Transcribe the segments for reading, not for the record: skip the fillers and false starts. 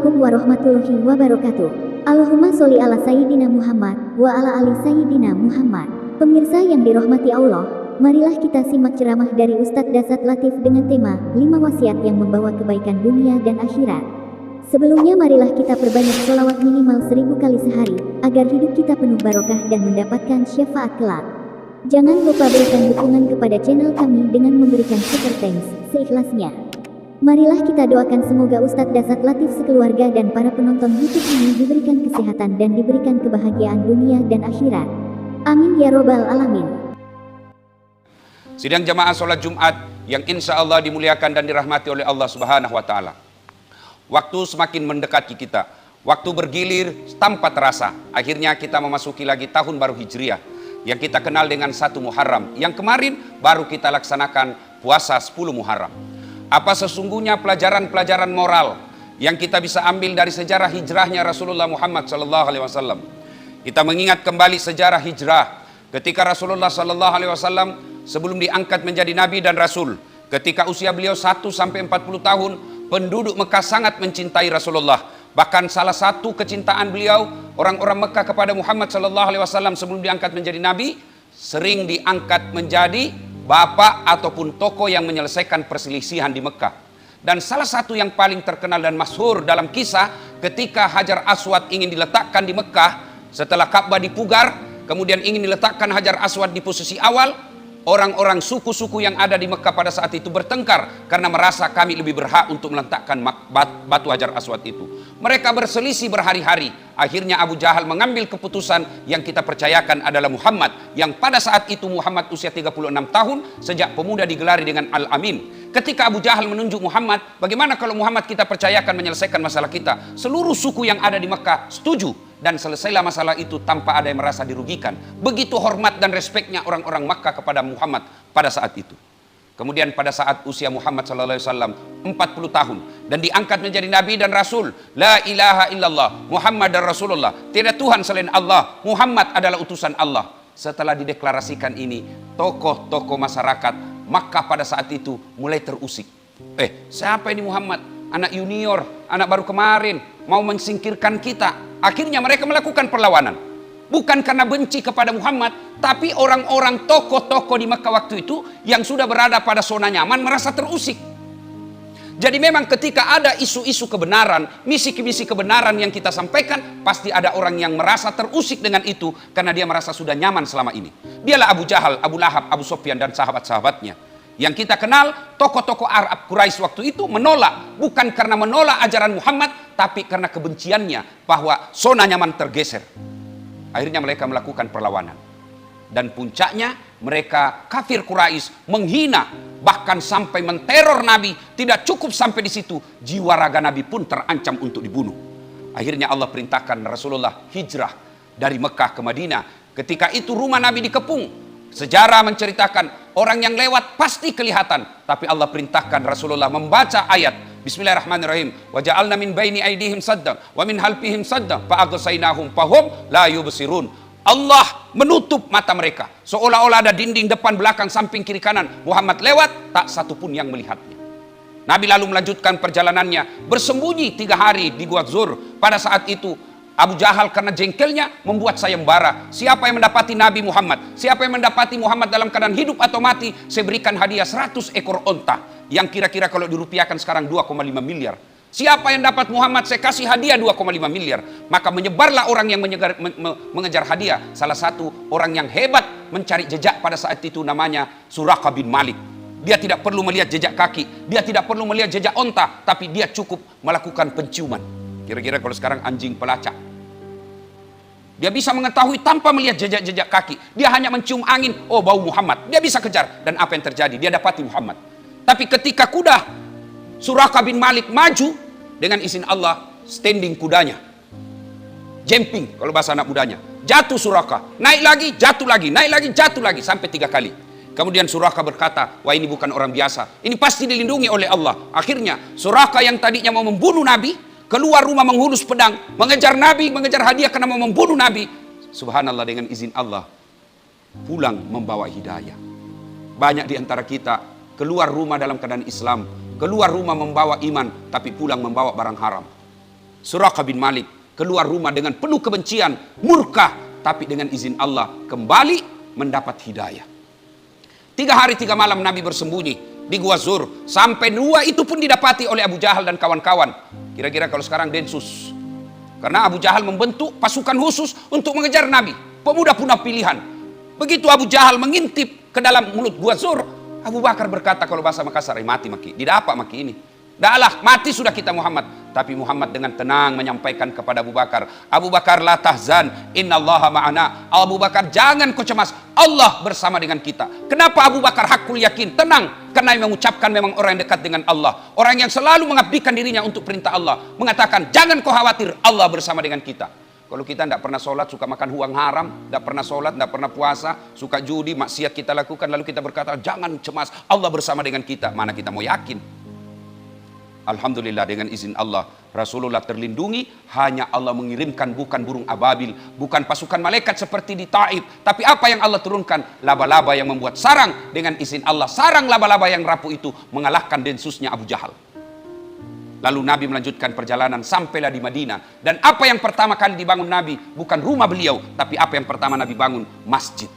Assalamualaikum warahmatullahi wabarakatuh. Allahumma sholli ala Sayyidina Muhammad wa ala ali Sayyidina Muhammad. Pemirsa yang dirahmati Allah, marilah kita simak ceramah dari Ustadz Dasat Latif dengan tema 5 wasiat yang membawa kebaikan dunia dan akhirat. Sebelumnya marilah kita perbanyak sholawat minimal 1000 kali sehari, agar hidup kita penuh barokah dan mendapatkan syafaat kelak. Jangan lupa berikan dukungan kepada channel kami dengan memberikan super thanks seikhlasnya. Marilah kita doakan semoga Ustadz Dasat Latif sekeluarga dan para penonton YouTube ini diberikan kesehatan dan diberikan kebahagiaan dunia dan akhirat. Amin ya robbal alamin. Sidang jamaah sholat Jumat yang insya Allah dimuliakan dan dirahmati oleh Allah Subhanahu wa Ta'ala. Waktu semakin mendekati kita, waktu bergilir tanpa terasa. Akhirnya kita memasuki lagi tahun baru Hijriah yang kita kenal dengan 1 Muharram. Yang kemarin baru kita laksanakan puasa 10 Muharram. Apa sesungguhnya pelajaran-pelajaran moral yang kita bisa ambil dari sejarah hijrahnya Rasulullah Muhammad SAW? Kita mengingat kembali sejarah hijrah ketika Rasulullah SAW sebelum diangkat menjadi Nabi dan Rasul. Ketika usia beliau 1-40 tahun, penduduk Mekah sangat mencintai Rasulullah. Bahkan salah satu kecintaan beliau, orang-orang Mekah kepada Muhammad SAW sebelum diangkat menjadi Nabi, sering diangkat menjadi bapak ataupun tokoh yang menyelesaikan perselisihan di Mekah. Dan salah satu yang paling terkenal dan masyhur dalam kisah, ketika Hajar Aswad ingin diletakkan di Mekah, setelah Ka'bah dipugar, kemudian ingin diletakkan Hajar Aswad di posisi awal, orang-orang suku-suku yang ada di Mekah pada saat itu bertengkar karena merasa kami lebih berhak untuk meletakkan batu Hajar Aswad itu. Mereka berselisih berhari-hari. Akhirnya Abu Jahal mengambil keputusan yang kita percayakan adalah Muhammad, yang pada saat itu Muhammad usia 36 tahun, sejak pemuda digelari dengan Al-Amin. Ketika Abu Jahal menunjuk Muhammad, bagaimana kalau Muhammad kita percayakan menyelesaikan masalah kita? Seluruh suku yang ada di Mekah setuju, dan selesailah masalah itu tanpa ada yang merasa dirugikan. Begitu hormat dan respeknya orang-orang Makkah kepada Muhammad pada saat itu. Kemudian pada saat usia Muhammad SAW 40 tahun dan diangkat menjadi Nabi dan Rasul, la ilaha illallah Muhammad dan Rasulullah, tidak Tuhan selain Allah, Muhammad adalah utusan Allah. Setelah dideklarasikan ini, tokoh-tokoh masyarakat Makkah pada saat itu mulai terusik. Siapa ini Muhammad? Anak junior, anak baru kemarin, mau mensingkirkan kita. Akhirnya mereka melakukan perlawanan. Bukan karena benci kepada Muhammad, tapi orang-orang tokoh-tokoh di Mekah waktu itu yang sudah berada pada zona nyaman merasa terusik. Jadi memang ketika ada isu-isu kebenaran, misi-misi kebenaran yang kita sampaikan, pasti ada orang yang merasa terusik dengan itu karena dia merasa sudah nyaman selama ini. Dialah Abu Jahal, Abu Lahab, Abu Sufyan dan sahabat-sahabatnya. Yang kita kenal, tokoh-tokoh Arab Quraisy waktu itu menolak, bukan karena menolak ajaran Muhammad, tapi karena kebenciannya bahwa zona nyaman tergeser. Akhirnya mereka melakukan perlawanan. Dan puncaknya mereka kafir Quraisy menghina, bahkan sampai menteror Nabi. Tidak cukup sampai di situ, jiwa raga Nabi pun terancam untuk dibunuh. Akhirnya Allah perintahkan Rasulullah hijrah dari Mekah ke Madinah. Ketika itu rumah Nabi dikepung. Sejarah menceritakan orang yang lewat pasti kelihatan, tapi Allah perintahkan Rasulullah membaca ayat Bismillahirrahmanirrahim. Wa ja'alna min baini aydihim saddan wa min halfihim saddan fa aghsaynahum fahum la yubsirun. Allah menutup mata mereka, seolah-olah ada dinding depan, belakang, samping, kiri, kanan. Muhammad lewat, tak satu pun yang melihatnya. Nabi lalu melanjutkan perjalanannya, bersembunyi 3 hari di Gua Zur. Pada saat itu Abu Jahal karena jengkelnya membuat sayembara. Siapa yang mendapati Nabi Muhammad, siapa yang mendapati Muhammad dalam keadaan hidup atau mati, saya berikan hadiah 100 ekor onta, yang kira-kira kalau dirupiahkan sekarang 2,5 miliar. Siapa yang dapat Muhammad, saya kasih hadiah 2,5 miliar. Maka menyebarlah orang yang mengejar hadiah. Salah satu orang yang hebat mencari jejak pada saat itu namanya Suraqah bin Malik. Dia tidak perlu melihat jejak kaki, dia tidak perlu melihat jejak onta, tapi dia cukup melakukan penciuman. Kira-kira kalau sekarang anjing pelacak, dia bisa mengetahui tanpa melihat jejak-jejak kaki. Dia hanya mencium angin, oh bau Muhammad. Dia bisa kejar, dan apa yang terjadi? Dia dapati Muhammad. Tapi ketika kuda Suraqah bin Malik maju, dengan izin Allah, standing kudanya, jumping kalau bahasa anak mudanya, jatuh Suraqah, naik lagi, jatuh lagi, naik lagi, jatuh lagi, sampai 3 kali. Kemudian Suraqah berkata, wah ini bukan orang biasa, ini pasti dilindungi oleh Allah. Akhirnya Suraqah yang tadinya mau membunuh Nabi, keluar rumah menghunus pedang, mengejar Nabi, mengejar hadiah karena mau membunuh Nabi. Subhanallah, dengan izin Allah pulang membawa hidayah. Banyak di antara kita keluar rumah dalam keadaan Islam, keluar rumah membawa iman, tapi pulang membawa barang haram. Suraqah bin Malik keluar rumah dengan penuh kebencian, murka, tapi dengan izin Allah kembali mendapat hidayah. 3 hari 3 malam Nabi bersembunyi di Gua Zur, sampai 2 itu pun didapati oleh Abu Jahal dan kawan-kawan. Kira-kira kalau sekarang Densus. Karena Abu Jahal membentuk pasukan khusus untuk mengejar Nabi, pemuda punah pilihan. Begitu Abu Jahal mengintip ke dalam mulut Gua Zur, Abu Bakar berkata kalau bahasa Makassar, mati maki, tidak apa maki ini. Dahlah, mati sudah kita Muhammad. Tapi Muhammad dengan tenang menyampaikan kepada Abu Bakar, Abu Bakar la tahzan, innallaha ma'ana. Abu Bakar jangan kau cemas, Allah bersama dengan kita. Kenapa Abu Bakar hakul yakin, tenang? Karena yang mengucapkan memang orang yang dekat dengan Allah, orang yang selalu mengabdikan dirinya untuk perintah Allah, mengatakan jangan kau khawatir, Allah bersama dengan kita. Kalau kita tidak pernah sholat, suka makan uang haram, tidak pernah sholat, tidak pernah puasa, suka judi, maksiat kita lakukan, lalu kita berkata jangan cemas, Allah bersama dengan kita. Mana kita mau yakin? Alhamdulillah dengan izin Allah Rasulullah terlindungi. Hanya Allah mengirimkan bukan burung ababil, bukan pasukan malaikat seperti di Taif, tapi apa yang Allah turunkan? Laba-laba yang membuat sarang. Dengan izin Allah, sarang laba-laba yang rapuh itu mengalahkan densusnya Abu Jahal. Lalu Nabi melanjutkan perjalanan sampailah di Madinah. Dan apa yang pertama kali dibangun Nabi? Bukan rumah beliau, tapi apa yang pertama Nabi bangun? Masjid.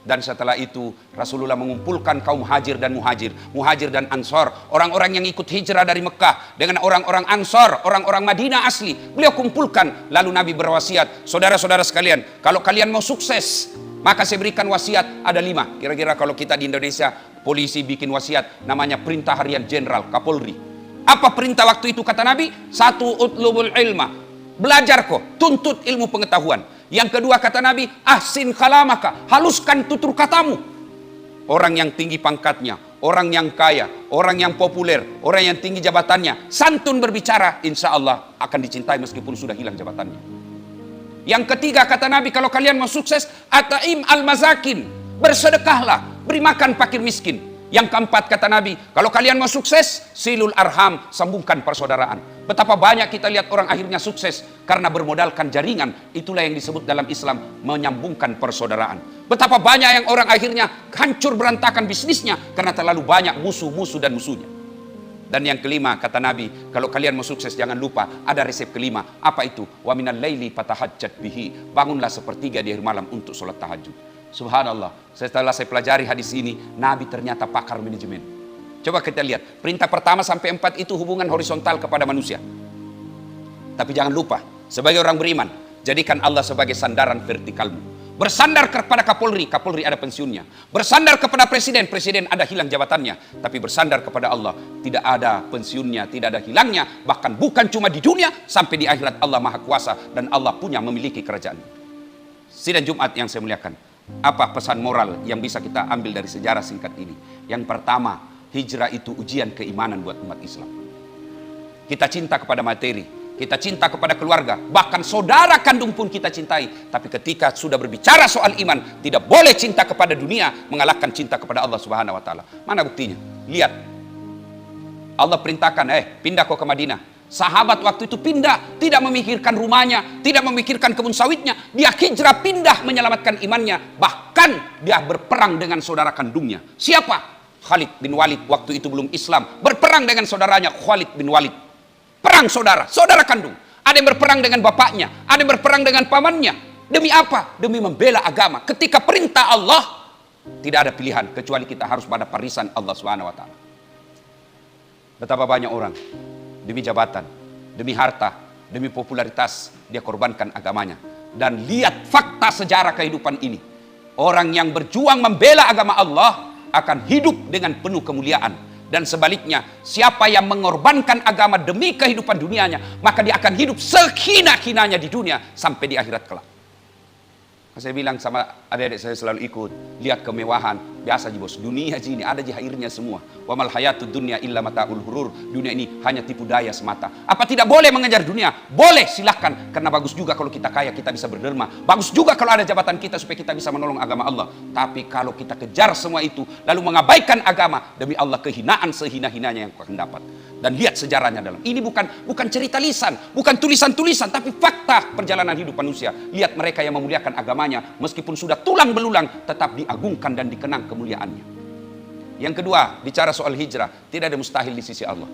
Dan setelah itu Rasulullah mengumpulkan kaum Hajir dan Muhajir dan Ansor, orang-orang yang ikut hijrah dari Mekah dengan orang-orang Ansor, orang-orang Madinah asli. Beliau kumpulkan, lalu Nabi berwasiat, saudara-saudara sekalian, kalau kalian mau sukses, maka saya berikan wasiat ada 5. Kira-kira kalau kita di Indonesia, polisi bikin wasiat, namanya perintah harian jenderal, Kapolri. Apa perintah waktu itu kata Nabi? 1, utlubul ilma, belajar kok, tuntut ilmu pengetahuan. Yang kedua kata Nabi, ahsin kalamaka, haluskan tutur katamu. Orang yang tinggi pangkatnya, orang yang kaya, orang yang populer, orang yang tinggi jabatannya, santun berbicara, insya Allah akan dicintai meskipun sudah hilang jabatannya. Yang ketiga kata Nabi, kalau kalian mau sukses, ata'im al-mazakin, bersedekahlah, beri makan fakir miskin. Yang keempat kata Nabi, kalau kalian mau sukses, silul arham, sambungkan persaudaraan. Betapa banyak kita lihat orang akhirnya sukses karena bermodalkan jaringan. Itulah yang disebut dalam Islam menyambungkan persaudaraan. Betapa banyak yang orang akhirnya hancur berantakan bisnisnya karena terlalu banyak musuh-musuh dan musuhnya. Dan yang kelima kata Nabi, kalau kalian mau sukses jangan lupa ada resep kelima. Apa itu? Wa minal laili fatahajjat bihi, bangunlah sepertiga di akhir malam untuk sholat tahajud. Subhanallah, setelah saya pelajari hadis ini, Nabi ternyata pakar manajemen. Coba kita lihat, perintah pertama sampai 4 itu hubungan horizontal kepada manusia. Tapi jangan lupa, sebagai orang beriman, jadikan Allah sebagai sandaran vertikalmu. Bersandar kepada Kapolri, Kapolri ada pensiunnya. Bersandar kepada Presiden, Presiden ada hilang jabatannya. Tapi bersandar kepada Allah, tidak ada pensiunnya, tidak ada hilangnya. Bahkan bukan cuma di dunia, sampai di akhirat Allah Maha Kuasa. Dan Allah punya memiliki kerajaan. Sidang Jumat yang saya muliakan, apa pesan moral yang bisa kita ambil dari sejarah singkat ini? Yang pertama, hijrah itu ujian keimanan buat umat Islam. Kita cinta kepada materi, kita cinta kepada keluarga, bahkan saudara kandung pun kita cintai. Tapi ketika sudah berbicara soal iman, tidak boleh cinta kepada dunia mengalahkan cinta kepada Allah Subhanahu wa taala. Mana buktinya? Lihat. Allah perintahkan, pindah kau ke Madinah. Sahabat waktu itu pindah, tidak memikirkan rumahnya, tidak memikirkan kebun sawitnya. Dia hijrah pindah menyelamatkan imannya. Bahkan dia berperang dengan saudara kandungnya. Siapa? Khalid bin Walid waktu itu belum Islam. Berperang dengan saudaranya Khalid bin Walid. Perang saudara, saudara kandung. Ada yang berperang dengan bapaknya, ada yang berperang dengan pamannya. Demi apa? Demi membela agama. Ketika perintah Allah, tidak ada pilihan kecuali kita harus pada barisan Allah Subhanahu wa taala. Betapa banyak orang demi jabatan, demi harta, demi popularitas, dia korbankan agamanya. Dan lihat fakta sejarah kehidupan ini. Orang yang berjuang membela agama Allah akan hidup dengan penuh kemuliaan. Dan sebaliknya, siapa yang mengorbankan agama demi kehidupan dunianya, maka dia akan hidup sehina-hinanya di dunia sampai di akhirat kelak. Saya bilang sama adik-adik saya selalu ikut, lihat kemewahan, biasa aja bos, dunia aja ini ada aja airnya semua. Wa mal hayatud dunya illa mataul hurur. Dunia ini hanya tipu daya semata. Apa tidak boleh mengejar dunia? Boleh, silakan. Karena bagus juga kalau kita kaya, kita bisa berderma. Bagus juga kalau ada jabatan kita supaya kita bisa menolong agama Allah. Tapi kalau kita kejar semua itu, lalu mengabaikan agama, demi Allah kehinaan sehina-hinanya yang kau akan dapat. Dan lihat sejarahnya dalam. Ini bukan cerita lisan, bukan tulisan-tulisan, tapi fakta perjalanan hidup manusia. Lihat mereka yang memuliakan agamanya, meskipun sudah tulang belulang, tetap diagungkan dan dikenang kemuliaannya. Yang kedua, bicara soal hijrah, tidak ada mustahil di sisi Allah.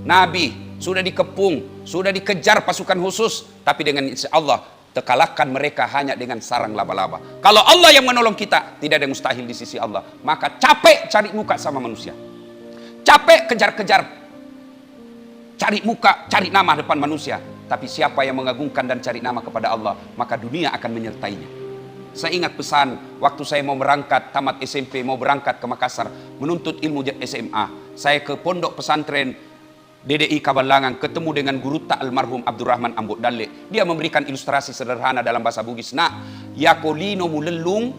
Nabi sudah dikepung, sudah dikejar pasukan khusus, tapi dengan insya Allah terkalahkan mereka hanya dengan sarang laba-laba. Kalau Allah yang menolong kita, tidak ada yang mustahil di sisi Allah. Maka capek cari muka sama manusia, capek kejar-kejar, cari muka, cari nama depan manusia. Tapi siapa yang mengagungkan dan cari nama kepada Allah, maka dunia akan menyertainya. Saya ingat pesan waktu saya mau berangkat, tamat SMP, mau berangkat ke Makassar, menuntut ilmu SMA. Saya ke pondok pesantren DDI Kabalangan, ketemu dengan guru tak almarhum Abdurrahman Ambok Dalle. Dia memberikan ilustrasi sederhana dalam bahasa Bugis. Nak, yakolino mulelung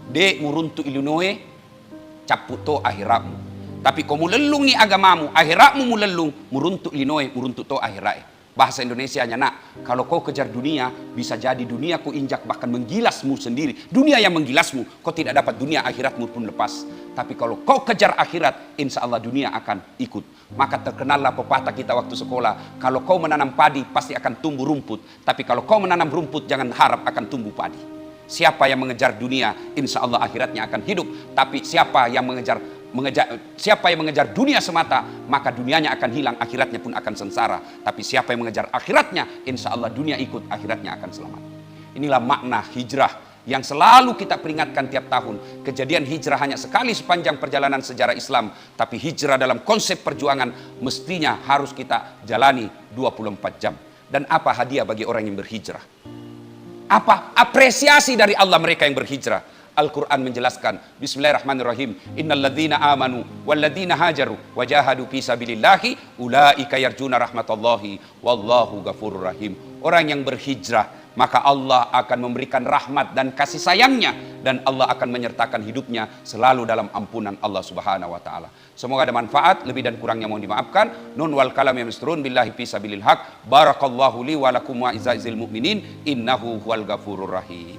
de muruntu Illinois caputo akhiratmu. Tapi kau mulelungi agamamu, akhiratmu mulelung, muruntu Illinois, muruntu to akhirat. Bahasa Indonesianya, nak, kalau kau kejar dunia, bisa jadi dunia kau injak bahkan menggilasmu sendiri. Dunia yang menggilasmu, kau tidak dapat dunia, akhiratmu pun lepas. Tapi kalau kau kejar akhirat, insya Allah dunia akan ikut. Maka terkenallah pepatah kita waktu sekolah, kalau kau menanam padi, pasti akan tumbuh rumput. Tapi kalau kau menanam rumput, jangan harap akan tumbuh padi. Siapa yang mengejar dunia, insya Allah akhiratnya akan hidup. Tapi siapa yang mengejar dunia semata, maka dunianya akan hilang, akhiratnya pun akan sengsara. Tapi siapa yang mengejar akhiratnya, insya Allah dunia ikut, akhiratnya akan selamat. Inilah makna hijrah yang selalu kita peringatkan tiap tahun. Kejadian hijrah hanya sekali sepanjang perjalanan sejarah Islam, tapi hijrah dalam konsep perjuangan mestinya harus kita jalani 24 jam. Dan apa hadiah bagi orang yang berhijrah? Apa apresiasi dari Allah mereka yang berhijrah? Al-Quran menjelaskan, Bismillahirrahmanirrahim, Innalladzina amanu walladzina hajaru wajahadu fi sabilillahi ulaika yarjuna rahmatallahi wallahu ghafurur rahim. Orang yang berhijrah, maka Allah akan memberikan rahmat dan kasih sayangnya, dan Allah akan menyertakan hidupnya selalu dalam ampunan Allah Subhanahu wa taala. Semoga ada manfaat, lebih dan kurangnya mohon dimaafkan. Nun wal kalam yamsturun billahi fi sabilil haq. Barakallahu li wa lakum wa izzazil mu'minin innahu huwal ghafurur rahim.